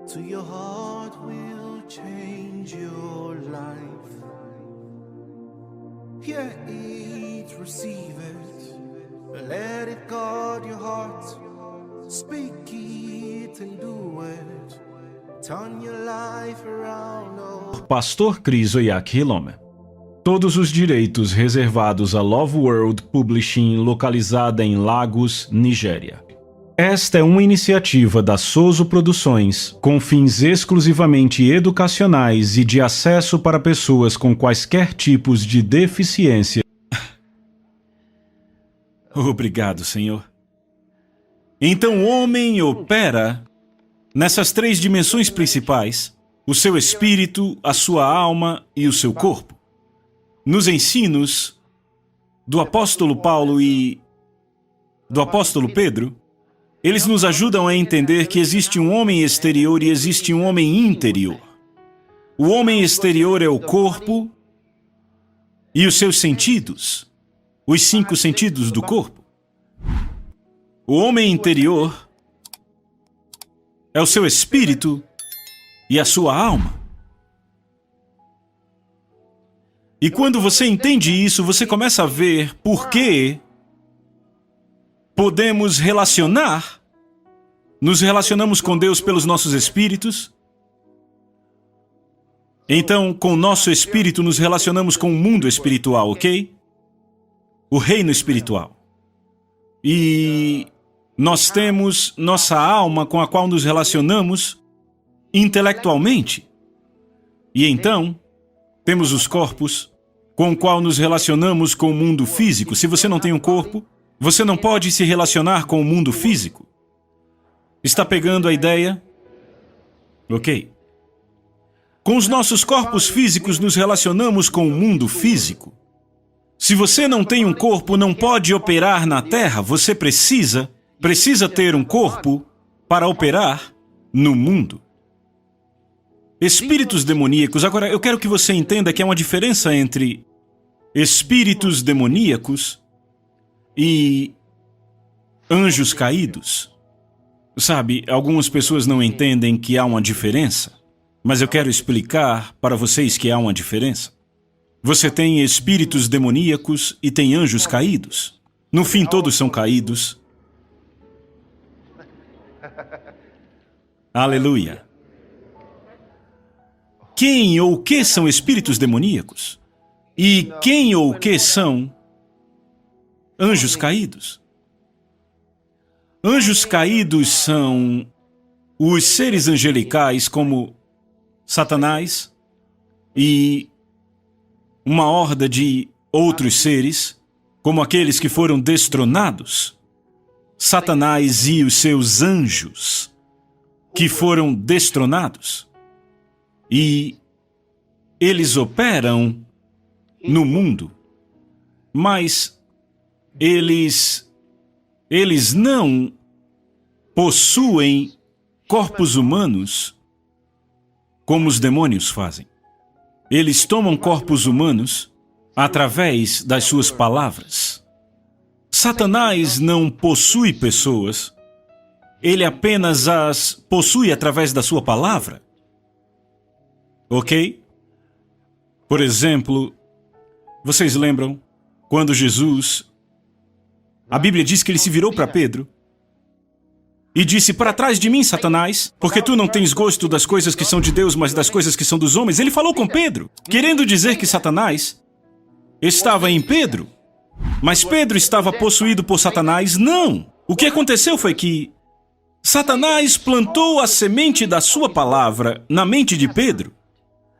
to your heart will change your life. Hear it, receive it, let it guard your heart. Speak it and do it, turn your life around. Oh. Pastor Chris Oyakhilome. Todos os direitos reservados à Love World Publishing, localizada em Lagos, Nigéria. Esta é uma iniciativa da Sozo Produções, com fins exclusivamente educacionais e de acesso para pessoas com quaisquer tipos de deficiência. Obrigado, Senhor. Então o homem opera nessas três dimensões principais: o seu espírito, a sua alma e o seu corpo. Nos ensinos do apóstolo Paulo e do apóstolo Pedro, eles nos ajudam a entender que existe um homem exterior e existe um homem interior. O homem exterior é o corpo e os seus sentidos, os 5 sentidos do corpo. O homem interior é o seu espírito e a sua alma. E quando você entende isso, você começa a ver por que podemos nos relacionamos com Deus pelos nossos espíritos. Então, com o nosso espírito, nos relacionamos com o mundo espiritual, ok? O reino espiritual. E nós temos nossa alma com a qual nos relacionamos intelectualmente. E então, temos os corpos com o qual nos relacionamos com o mundo físico. Se você não tem um corpo, você não pode se relacionar com o mundo físico. Está pegando a ideia? Ok. Com os nossos corpos físicos nos relacionamos com o mundo físico. Se você não tem um corpo, não pode operar na Terra. Você precisa ter um corpo para operar no mundo. Espíritos demoníacos. Agora, eu quero que você entenda que há uma diferença entre espíritos demoníacos e anjos caídos. Sabe, algumas pessoas não entendem que há uma diferença, mas eu quero explicar para vocês que há uma diferença. Você tem espíritos demoníacos e tem anjos caídos. No fim, todos são caídos. Aleluia. Quem ou o que são espíritos demoníacos? E quem ou o que são anjos caídos? Anjos caídos são os seres angelicais como Satanás e uma horda de outros seres, como aqueles que foram destronados. Satanás e os seus anjos que foram destronados. E eles operam no mundo, mas eles não possuem corpos humanos como os demônios fazem. Eles tomam corpos humanos através das suas palavras. Satanás não possui pessoas, ele apenas as possui através da sua palavra. Ok? Por exemplo, vocês lembram quando Jesus... A Bíblia diz que ele se virou para Pedro e disse: "Para trás de mim, Satanás, porque tu não tens gosto das coisas que são de Deus, mas das coisas que são dos homens." Ele falou com Pedro, querendo dizer que Satanás estava em Pedro, mas Pedro estava possuído por Satanás. Não! O que aconteceu foi que Satanás plantou a semente da sua palavra na mente de Pedro.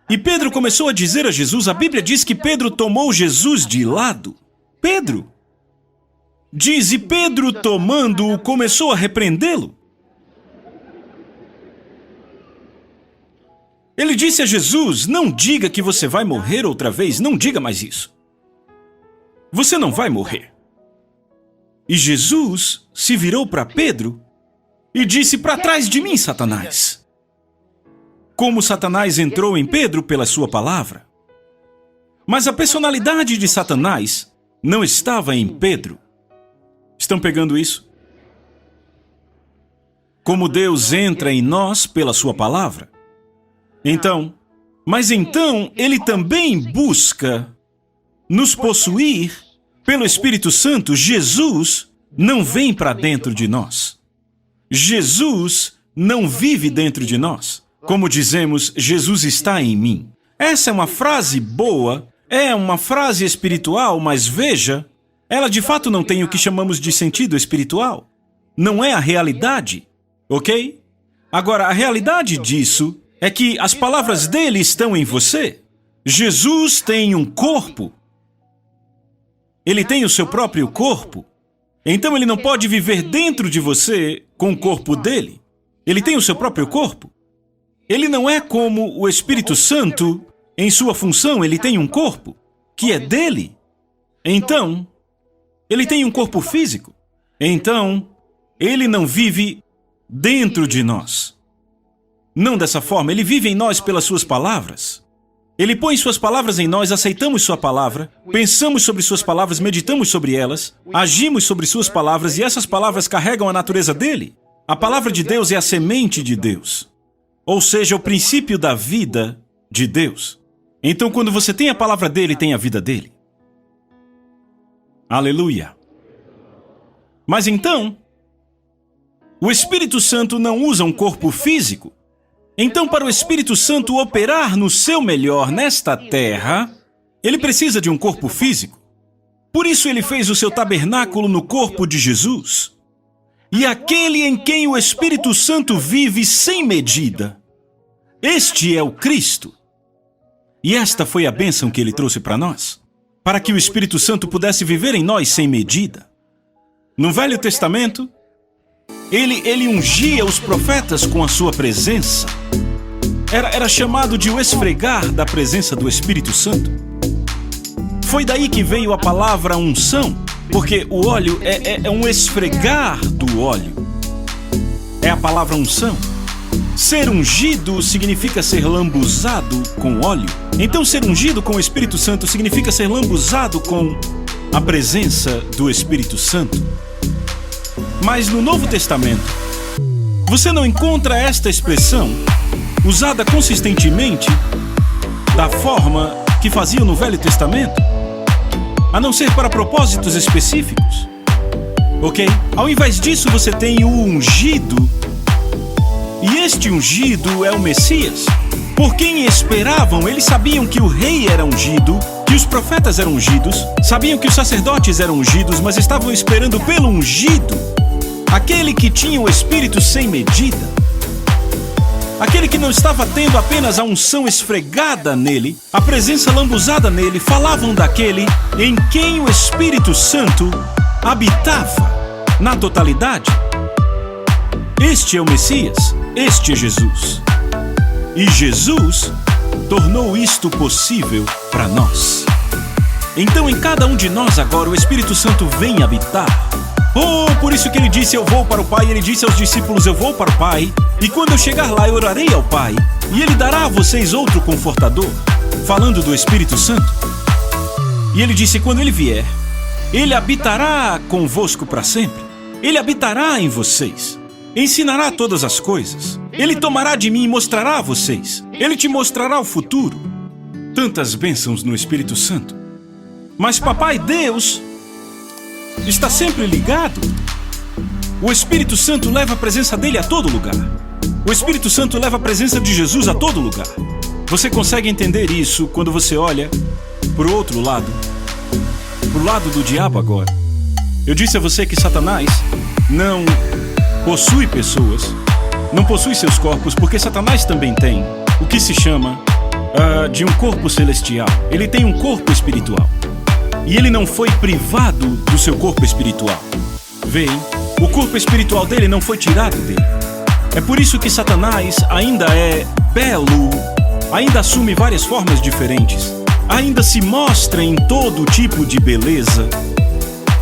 E Pedro começou a dizer a Jesus, a Bíblia diz que Pedro tomou Jesus de lado. Pedro diz, e Pedro, tomando-o, começou a repreendê-lo. Ele disse a Jesus: "Não diga que você vai morrer outra vez, não diga mais isso. Você não vai morrer." E Jesus se virou para Pedro e disse: "Para trás de mim, Satanás." Como Satanás entrou em Pedro pela sua palavra. Mas a personalidade de Satanás não estava em Pedro. Estão pegando isso? como Deus entra em nós pela sua palavra. Mas então Ele também busca nos possuir pelo Espírito Santo. Jesus não vem para dentro de nós. Jesus não vive dentro de nós. Como dizemos, Jesus está em mim. Essa é uma frase boa, é uma frase espiritual, mas veja, ela de fato não tem o que chamamos de sentido espiritual. Não é a realidade, ok? Agora, a realidade disso é que as palavras dele estão em você. Jesus tem um corpo. Ele tem o seu próprio corpo. Então ele não pode viver dentro de você com o corpo dele. Ele tem o seu próprio corpo. Ele não é como o Espírito Santo. Em sua função, ele tem um corpo que é dele. Então, ele tem um corpo físico. Então, ele não vive dentro de nós. Não dessa forma, ele vive em nós pelas suas palavras. Ele põe suas palavras em nós, aceitamos sua palavra, pensamos sobre suas palavras, meditamos sobre elas, agimos sobre suas palavras e essas palavras carregam a natureza dele. A palavra de Deus é a semente de Deus, ou seja, o princípio da vida de Deus. Então, quando você tem a palavra dele, tem a vida dele. Aleluia. Mas então, o Espírito Santo não usa um corpo físico. Então, para o Espírito Santo operar no seu melhor nesta terra, ele precisa de um corpo físico. Por isso ele fez o seu tabernáculo no corpo de Jesus. E aquele em quem o Espírito Santo vive sem medida, este é o Cristo. E esta foi a bênção que ele trouxe para nós, para que o Espírito Santo pudesse viver em nós sem medida. No Velho Testamento, ele ungia os profetas com a sua presença. Era chamado de o esfregar da presença do Espírito Santo. Foi daí que veio a palavra unção, porque o óleo é um esfregar do óleo. É a palavra unção. Ser ungido significa ser lambuzado com óleo. Então, ser ungido com o Espírito Santo significa ser lambuzado com a presença do Espírito Santo. Mas no Novo Testamento, você não encontra esta expressão usada consistentemente da forma que faziam no Velho Testamento, a não ser para propósitos específicos. Ok? Ao invés disso, você tem o ungido. E este ungido é o Messias. Por quem esperavam, eles sabiam que o rei era ungido, que os profetas eram ungidos, sabiam que os sacerdotes eram ungidos, mas estavam esperando pelo ungido, aquele que tinha o Espírito sem medida, aquele que não estava tendo apenas a unção esfregada nele, a presença lambuzada nele. Falavam daquele em quem o Espírito Santo habitava na totalidade. Este é o Messias, este é Jesus. E Jesus tornou isto possível para nós. Então, em cada um de nós agora, o Espírito Santo vem habitar. Por isso que ele disse, eu vou para o Pai. Ele disse aos discípulos, eu vou para o Pai. E quando eu chegar lá, eu orarei ao Pai. E ele dará a vocês outro confortador. Falando do Espírito Santo. E ele disse, quando ele vier, ele habitará convosco para sempre. Ele habitará em vocês. Ensinará todas as coisas. Ele tomará de mim e mostrará a vocês. Ele te mostrará o futuro. Tantas bênçãos no Espírito Santo. Mas Papai Deus está sempre ligado. O Espírito Santo leva a presença dele a todo lugar. O Espírito Santo leva a presença de Jesus a todo lugar. Você consegue entender isso quando você olha para o outro lado, para o lado do diabo agora. Eu disse a você que Satanás não possui pessoas, não possui seus corpos, porque Satanás também tem o que se chama de um corpo celestial. Ele tem um corpo espiritual. E ele não foi privado do seu corpo espiritual. Veem, o corpo espiritual dele não foi tirado dele. É por isso que Satanás ainda é belo, ainda assume várias formas diferentes, ainda se mostra em todo tipo de beleza,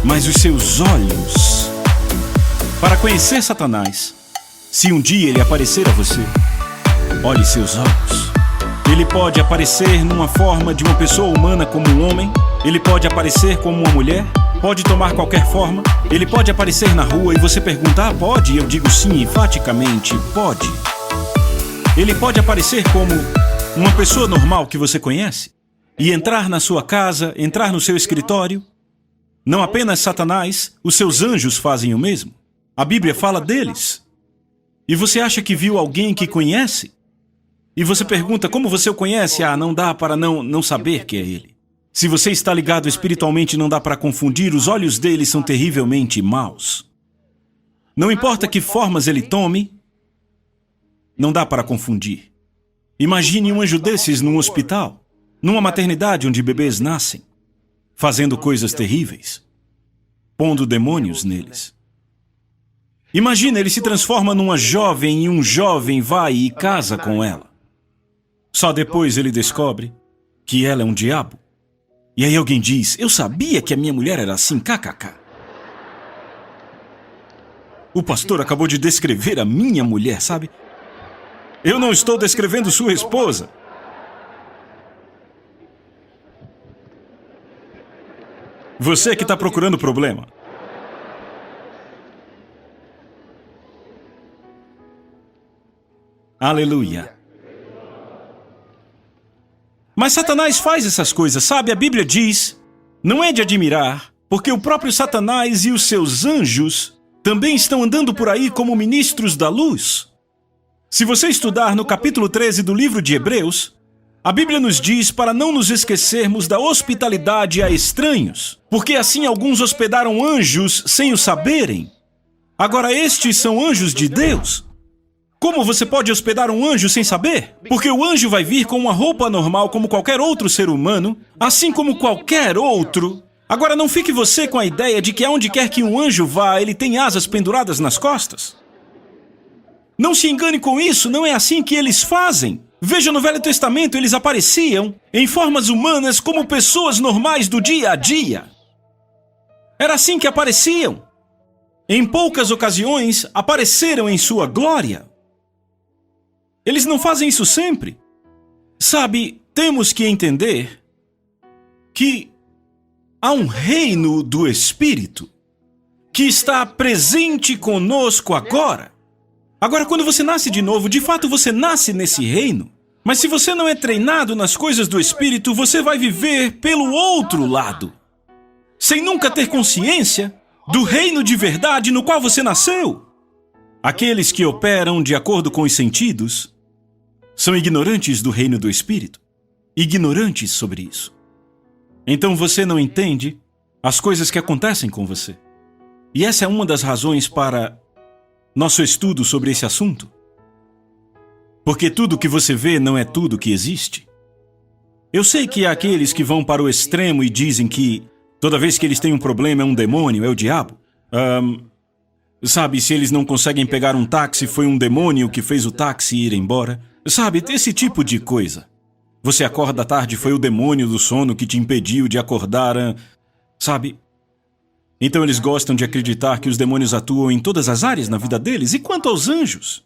mas os seus olhos... Para conhecer Satanás, se um dia ele aparecer a você, olhe seus olhos. Ele pode aparecer numa forma de uma pessoa humana como um homem, ele pode aparecer como uma mulher, pode tomar qualquer forma, ele pode aparecer na rua e você pergunta, pode? E eu digo sim, enfaticamente, pode. Ele pode aparecer como uma pessoa normal que você conhece e entrar na sua casa, entrar no seu escritório. Não apenas Satanás, os seus anjos fazem o mesmo. A Bíblia fala deles. E você acha que viu alguém que conhece? E você pergunta, como você o conhece? Não dá para não saber que é ele. Se você está ligado espiritualmente, não dá para confundir, os olhos dele são terrivelmente maus. Não importa que formas ele tome, não dá para confundir. Imagine um anjo desses num hospital, numa maternidade onde bebês nascem, fazendo coisas terríveis, pondo demônios neles. Imagina, ele se transforma numa jovem e um jovem vai e casa com ela. Só depois ele descobre que ela é um diabo. E aí alguém diz, eu sabia que a minha mulher era assim, kkk. O pastor acabou de descrever a minha mulher, sabe? Eu não estou descrevendo sua esposa. Você que está procurando problema. Aleluia. Mas Satanás faz essas coisas, sabe? A Bíblia diz, não é de admirar, porque o próprio Satanás e os seus anjos também estão andando por aí como ministros da luz. Se você estudar no capítulo 13 do livro de Hebreus, a Bíblia nos diz para não nos esquecermos da hospitalidade a estranhos, porque assim alguns hospedaram anjos sem o saberem. Agora estes são anjos de Deus. Como você pode hospedar um anjo sem saber? Porque o anjo vai vir com uma roupa normal como qualquer outro ser humano, assim como qualquer outro. Agora não fique você com a ideia de que aonde quer que um anjo vá, ele tem asas penduradas nas costas. Não se engane com isso, não é assim que eles fazem. Veja, no Velho Testamento eles apareciam em formas humanas como pessoas normais do dia a dia. Era assim que apareciam. Em poucas ocasiões apareceram em sua glória. Eles não fazem isso sempre. Sabe, temos que entender que há um reino do Espírito que está presente conosco agora. Agora, quando você nasce de novo, de fato você nasce nesse reino. Mas se você não é treinado nas coisas do Espírito, você vai viver pelo outro lado, sem nunca ter consciência do reino de verdade no qual você nasceu. Aqueles que operam de acordo com os sentidos são ignorantes do reino do Espírito, ignorantes sobre isso. Então você não entende as coisas que acontecem com você. E essa é uma das razões para nosso estudo sobre esse assunto. Porque tudo que você vê não é tudo que existe. Eu sei que há aqueles que vão para o extremo e dizem que toda vez que eles têm um problema é um demônio, é o diabo. Sabe, se eles não conseguem pegar um táxi, foi um demônio que fez o táxi ir embora. Sabe, esse tipo de coisa. Você acorda à tarde, foi o demônio do sono que te impediu de acordar, sabe? Então eles gostam de acreditar que os demônios atuam em todas as áreas na vida deles. E quanto aos anjos?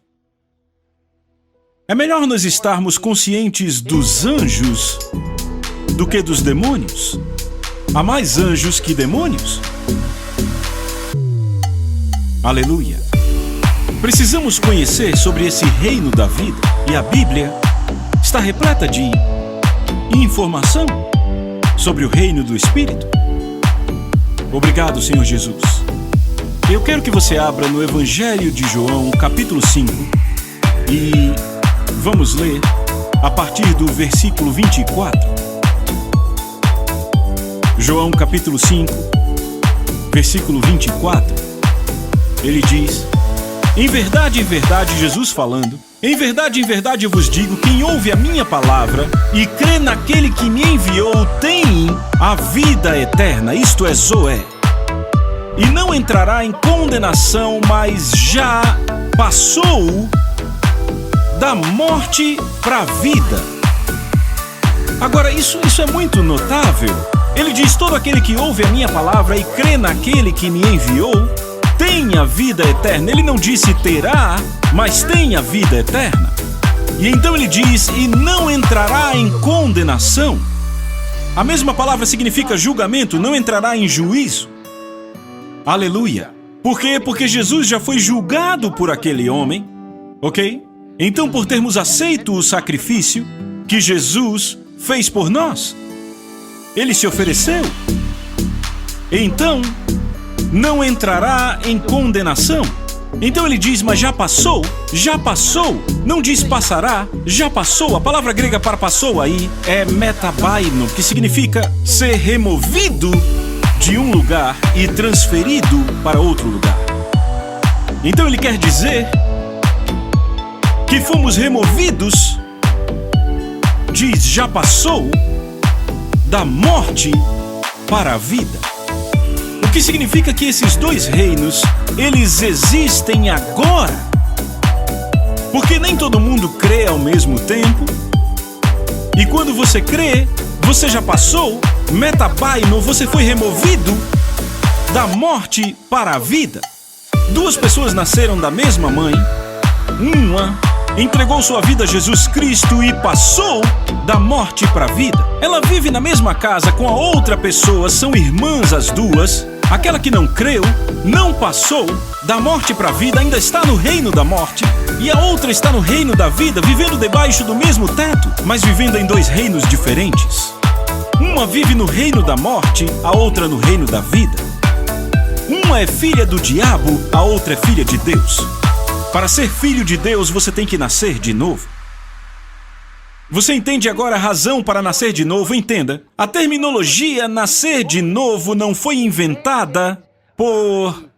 É melhor nós estarmos conscientes dos anjos do que dos demônios. Há mais anjos que demônios. Aleluia. Precisamos conhecer sobre esse reino da vida. E a Bíblia está repleta de informação sobre o reino do Espírito. Obrigado, Senhor Jesus. Eu quero que você abra no Evangelho de João, capítulo 5, e vamos ler a partir do versículo 24. João, capítulo 5, versículo 24. Ele diz: em verdade, Jesus falando, em verdade eu vos digo, quem ouve a minha palavra e crê naquele que me enviou tem a vida eterna, isto é, Zoé, e não entrará em condenação, mas já passou da morte para a vida. Agora, isso é muito notável. Ele diz, todo aquele que ouve a minha palavra e crê naquele que me enviou tem a vida eterna. Ele não disse terá, mas tem a vida eterna. E então ele diz, e não entrará em condenação. A mesma palavra significa julgamento, não entrará em juízo. Aleluia! Por quê? Porque Jesus já foi julgado por aquele homem, ok? Então, por termos aceito o sacrifício que Jesus fez por nós, ele se ofereceu. Então, não entrará em condenação. Então ele diz, mas já passou, já passou. Não diz passará, já passou. A palavra grega para passou aí é metabaino, que significa ser removido de um lugar e transferido para outro lugar. Então ele quer dizer que fomos removidos, diz, já passou, da morte para a vida. O que significa que esses dois reinos, eles existem agora. Porque nem todo mundo crê ao mesmo tempo. E quando você crê, você já passou, metabaino, você foi removido da morte para a vida. Duas pessoas nasceram da mesma mãe. Uma entregou sua vida a Jesus Cristo e passou da morte para a vida. Ela vive na mesma casa com a outra pessoa, são irmãs as duas. Aquela que não creu, não passou da morte para a vida, ainda está no reino da morte. E a outra está no reino da vida, vivendo debaixo do mesmo teto, mas vivendo em dois reinos diferentes. Uma vive no reino da morte, a outra no reino da vida. Uma é filha do diabo, a outra é filha de Deus. Para ser filho de Deus, você tem que nascer de novo. Você entende agora a razão para nascer de novo? Entenda. A terminologia nascer de novo não foi inventada por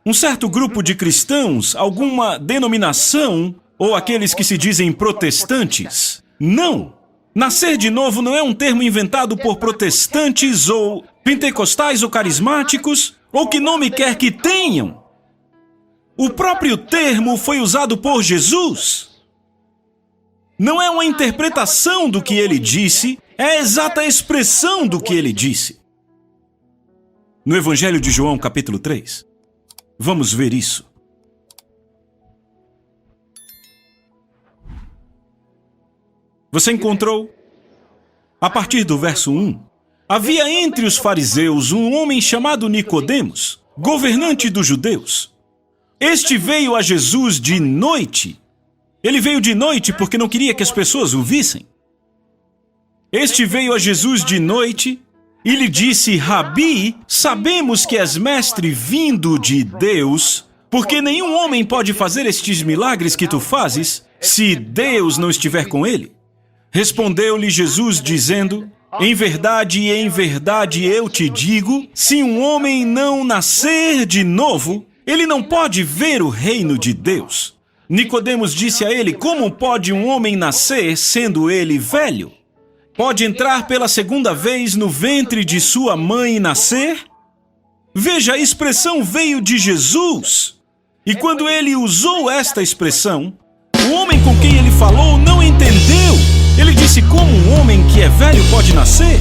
um certo grupo de cristãos, alguma denominação ou aqueles que se dizem protestantes. Não! Nascer de novo não é um termo inventado por protestantes ou pentecostais ou carismáticos ou que nome quer que tenham. O próprio termo foi usado por Jesus. Não é uma interpretação do que ele disse, é a exata expressão do que ele disse. No Evangelho de João, capítulo 3. Vamos ver isso. Você encontrou? A partir do verso 1. Havia entre os fariseus um homem chamado Nicodemos, governante dos judeus. Este veio a Jesus de noite. Ele veio de noite porque não queria que as pessoas o vissem. Este veio a Jesus de noite e lhe disse, Rabi, sabemos que és mestre vindo de Deus, porque nenhum homem pode fazer estes milagres que tu fazes, se Deus não estiver com ele. Respondeu-lhe Jesus dizendo, em verdade eu te digo, se um homem não nascer de novo, ele não pode ver o reino de Deus. Nicodemos disse a ele, como pode um homem nascer sendo ele velho? Pode entrar pela segunda vez no ventre de sua mãe e nascer? Veja, a expressão veio de Jesus. E quando ele usou esta expressão, o homem com quem ele falou não entendeu. Ele disse, como um homem que é velho pode nascer?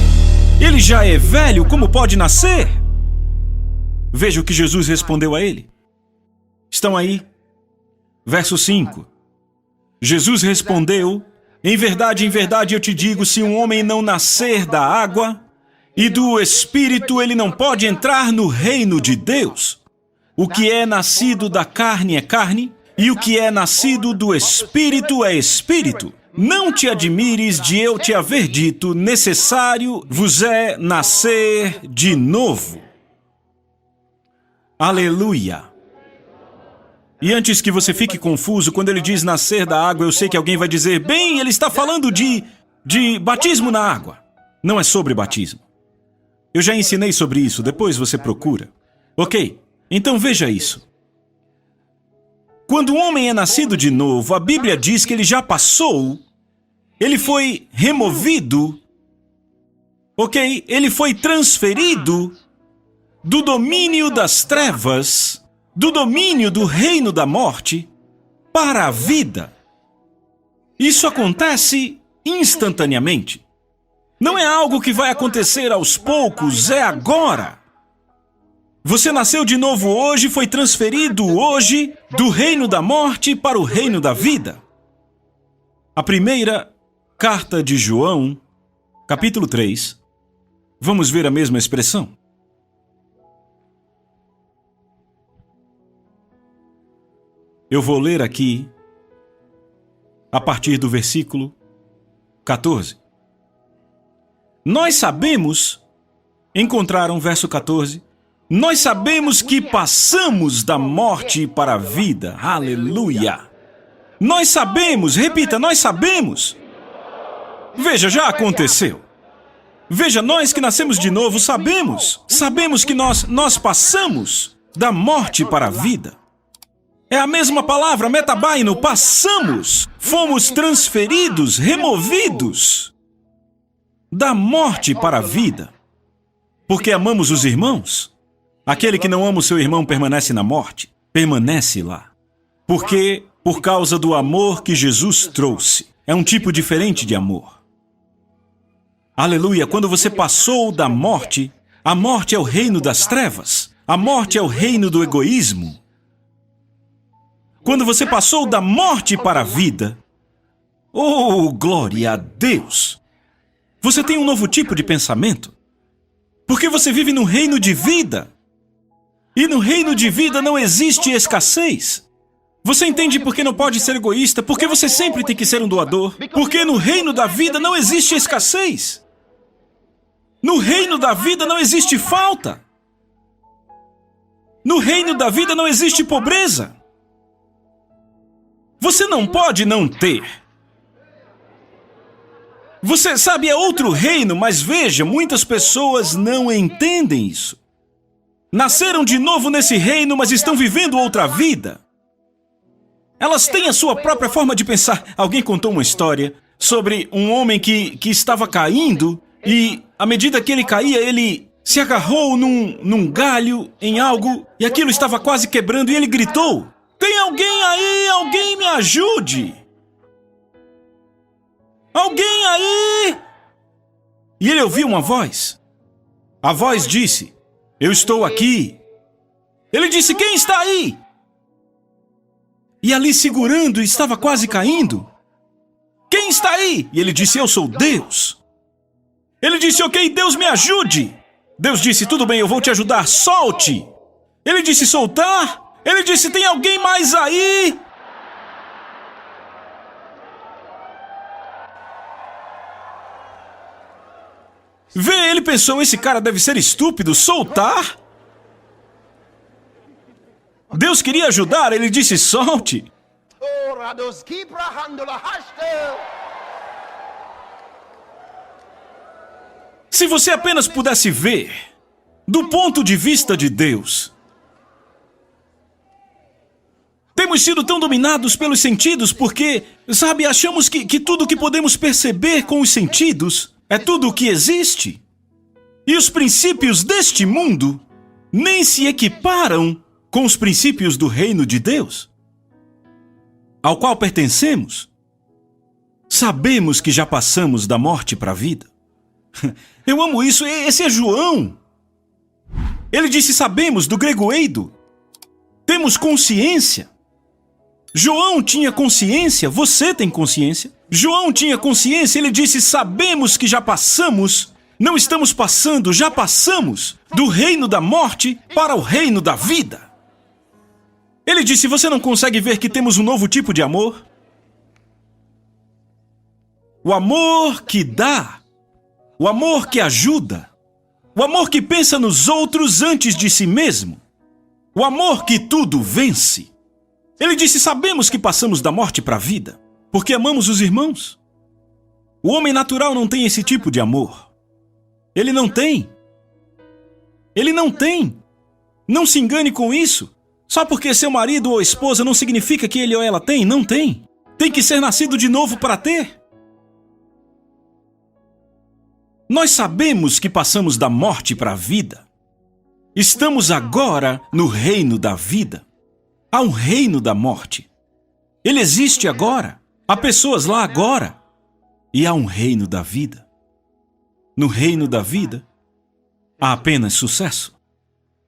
Ele já é velho, como pode nascer? Veja o que Jesus respondeu a ele. Estão aí? Verso 5. Jesus respondeu, em verdade eu te digo, se um homem não nascer da água e do Espírito, ele não pode entrar no reino de Deus. O que é nascido da carne é carne, e o que é nascido do Espírito é Espírito. Não te admires de eu te haver dito, necessário vos é nascer de novo. Aleluia! E antes que você fique confuso, quando ele diz nascer da água, eu sei que alguém vai dizer, bem, ele está falando de batismo na água. Não é sobre batismo. Eu já ensinei sobre isso, depois você procura. Ok, então veja isso. Quando o homem é nascido de novo, a Bíblia diz que ele já passou, ele foi removido, ok? Ele foi transferido do domínio das trevas, do domínio do reino da morte, para a vida. Isso acontece instantaneamente. Não é algo que vai acontecer aos poucos, é agora. Você nasceu de novo hoje, foi transferido hoje do reino da morte para o reino da vida. A primeira carta de João, capítulo 3, vamos ver a mesma expressão. Eu vou ler aqui a partir do versículo 14. Nós sabemos, encontraram verso 14, nós sabemos que passamos da morte para a vida. Aleluia! Nós sabemos, repita, nós sabemos. Veja, já aconteceu. Veja, nós que nascemos de novo sabemos. Sabemos que nós passamos da morte para a vida. É a mesma palavra, metabaino, passamos. Fomos transferidos, removidos da morte para a vida. Porque amamos os irmãos. Aquele que não ama o seu irmão permanece na morte, permanece lá. Porque, por causa do amor que Jesus trouxe, é um tipo diferente de amor. Aleluia, quando você passou da morte, a morte é o reino das trevas, a morte é o reino do egoísmo. Quando você passou da morte para a vida, oh, glória a Deus! Você tem um novo tipo de pensamento, porque você vive num reino de vida. E no reino de vida não existe escassez. Você entende por que não pode ser egoísta? Porque você sempre tem que ser um doador. Porque no reino da vida não existe escassez. No reino da vida não existe falta. No reino da vida não existe pobreza. Você não pode não ter. Você sabe, é outro reino, mas veja, muitas pessoas não entendem isso. Nasceram de novo nesse reino, mas estão vivendo outra vida. Elas têm a sua própria forma de pensar. Alguém contou uma história sobre um homem que estava caindo e, à medida que ele caía, ele se agarrou num galho, em algo, e aquilo estava quase quebrando, e ele gritou: "Tem alguém aí? Alguém me ajude! Alguém aí!" E ele ouviu uma voz. A voz disse: "Eu estou aqui." Ele disse: "Quem está aí?" E ali segurando, estava quase caindo. "Quem está aí?" E ele disse: "Eu sou Deus." Ele disse: "Ok, Deus me ajude." Deus disse: "Tudo bem, eu vou te ajudar, solte." Ele disse: "Soltar?" Ele disse: "Tem alguém mais aí?" Vê, ele pensou: esse cara deve ser estúpido, soltar? Deus queria ajudar, ele disse: "Solte." Se você apenas pudesse ver, do ponto de vista de Deus, temos sido tão dominados pelos sentidos porque, sabe, achamos que tudo que podemos perceber com os sentidos é tudo o que existe. E os princípios deste mundo nem se equiparam com os princípios do reino de Deus, ao qual pertencemos. Sabemos que já passamos da morte para a vida. Eu amo isso, esse é João. Ele disse: sabemos, do grego eido. Temos consciência. João tinha consciência, você tem consciência. João tinha consciência, ele disse: sabemos que já passamos, não estamos passando, já passamos do reino da morte para o reino da vida. Ele disse: você não consegue ver que temos um novo tipo de amor? O amor que dá, o amor que ajuda, o amor que pensa nos outros antes de si mesmo, o amor que tudo vence. Ele disse: sabemos que passamos da morte para a vida, porque amamos os irmãos. O homem natural não tem esse tipo de amor. Ele não tem. Ele não tem. Não se engane com isso. Só porque seu marido ou esposa não significa que ele ou ela tem. Não tem. Tem que ser nascido de novo para ter. Nós sabemos que passamos da morte para a vida. Estamos agora no reino da vida. Há um reino da morte. Ele existe agora. Há pessoas lá agora. E há um reino da vida. No reino da vida, há apenas sucesso.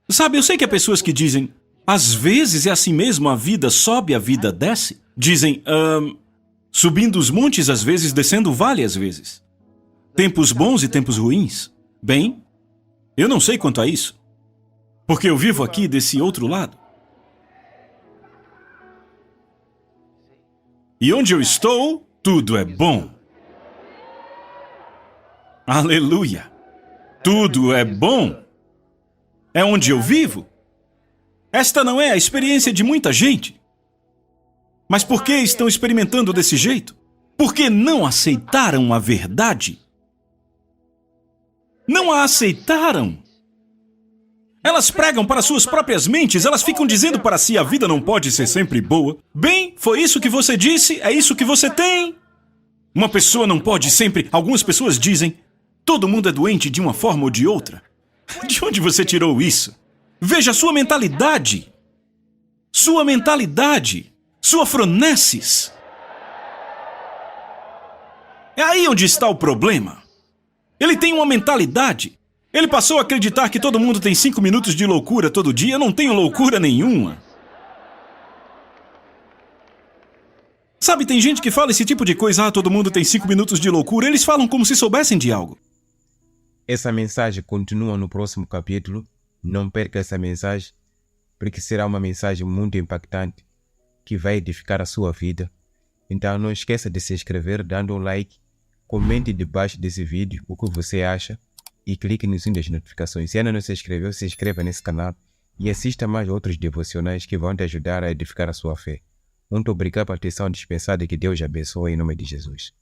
Sabe, eu sei que há pessoas que dizem: às vezes é assim mesmo, a vida sobe, a vida desce. Dizem, subindo os montes às vezes, descendo o vale às vezes. Tempos bons e tempos ruins. Bem, eu não sei quanto a isso, porque eu vivo aqui desse outro lado. E onde eu estou, tudo é bom. Aleluia! Tudo é bom. É onde eu vivo. Esta não é a experiência de muita gente. Mas por que estão experimentando desse jeito? Porque não aceitaram a verdade. Não a aceitaram. Elas pregam para suas próprias mentes, elas ficam dizendo para si: a vida não pode ser sempre boa. Bem, foi isso que você disse, é isso que você tem. Uma pessoa não pode sempre... Algumas pessoas dizem: todo mundo é doente de uma forma ou de outra. De onde você tirou isso? Veja a sua mentalidade. Sua mentalidade. Sua fronesis. É aí onde está o problema. Ele tem uma mentalidade. Ele passou a acreditar que todo mundo tem 5 minutos de loucura todo dia. Eu não tenho loucura nenhuma. Sabe, tem gente que fala esse tipo de coisa: ah, todo mundo tem 5 minutos de loucura. Eles falam como se soubessem de algo. Essa mensagem continua no próximo capítulo. Não perca essa mensagem, porque será uma mensagem muito impactante que vai edificar a sua vida. Então não esqueça de se inscrever dando um like, comente debaixo desse vídeo o que você acha e clique no sininho das notificações. Se ainda não se inscreveu, se inscreva nesse canal e assista mais outros devocionais que vão te ajudar a edificar a sua fé. Muito obrigado pela atenção dispensada e que Deus abençoe em nome de Jesus.